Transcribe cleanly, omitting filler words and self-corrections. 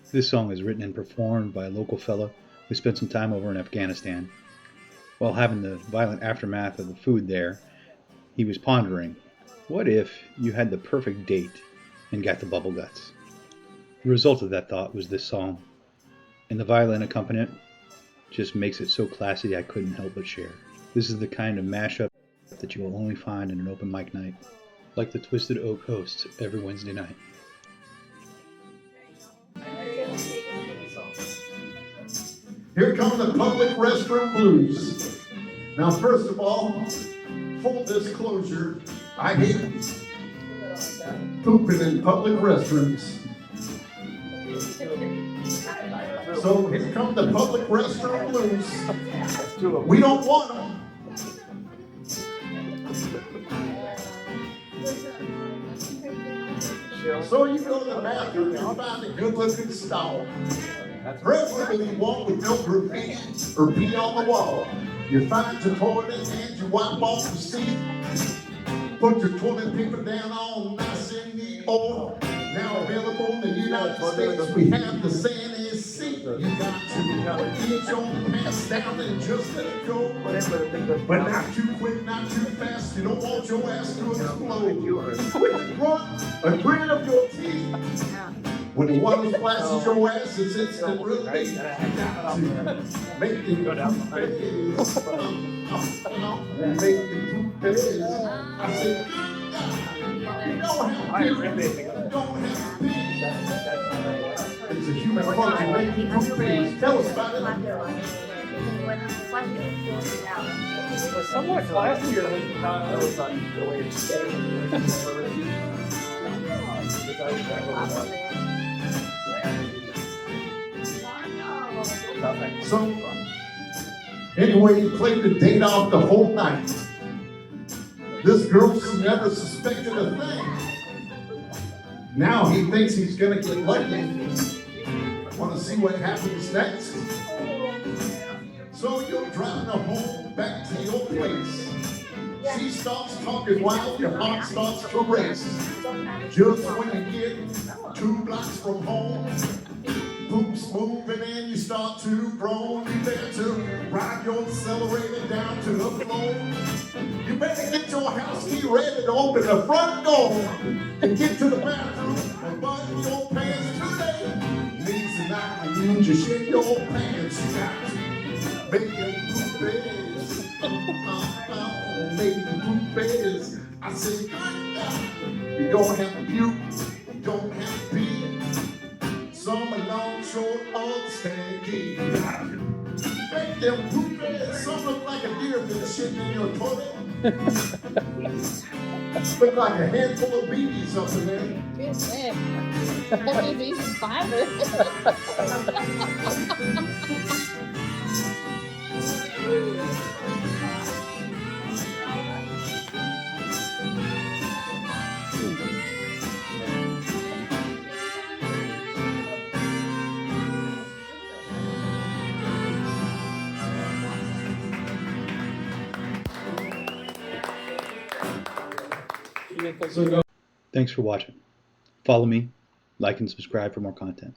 This song is written and performed by a local fella who spent some time over in Afghanistan. While having the violent aftermath of the food there, he was pondering, what if you had the perfect date and got the bubble guts? The result of that thought was this song, and the violin accompaniment just makes it so classy I couldn't help but share. This is the kind of mashup that you will only find in an open mic night, like the Twisted Oak hosts every Wednesday night. Here come the public restroom blues. Now, first of all, full disclosure, I hate pooping in public restrooms. So here come the public restroom blues. We don't want them. So you go to the bathroom and find a good-looking stall. Preferably one with no graffiti or pee on the wall. You find your toilet and you wipe off the seat. Put your toilet paper down all nice and neat. Or now available in the United States, we have the Sandy seat. You got to get your pants down and just let it go. But not too quick, not too fast. You don't want your ass to explode. Quick run, a grin of your teeth. When the water splashes your ass, it's instant relief. You got to make the poop face. Make the poop face. I said, you don't have to pee. You don't have to pee. It's a human function, make the poop face. Tell us about it. It's somewhat classier than not the way it's So, anyway, he played the date off the whole night. This girl never suspected a thing. Now he thinks he's gonna get lucky. Wanna see what happens next? So you're driving her home back to your place. She starts talking wild, your heart starts to race. Just when you get 2 blocks from home, poop's moving and you start to groan. You better ride your accelerator down to the floor. You better get your house key ready to open the front door and get to the bathroom and button your pants today. Knees and I need you shit your pants. You got to make it poop is. Make it poop is. I say, you don't have to puke, you don't have to pee. Some are long, short, or stanky. Make them poop heads. Some look like a deer been shitting in your toilet. Look like a handful of BBs up in there. Good man. Maybe even fiber. Thanks for watching. Follow me, like and subscribe for more content.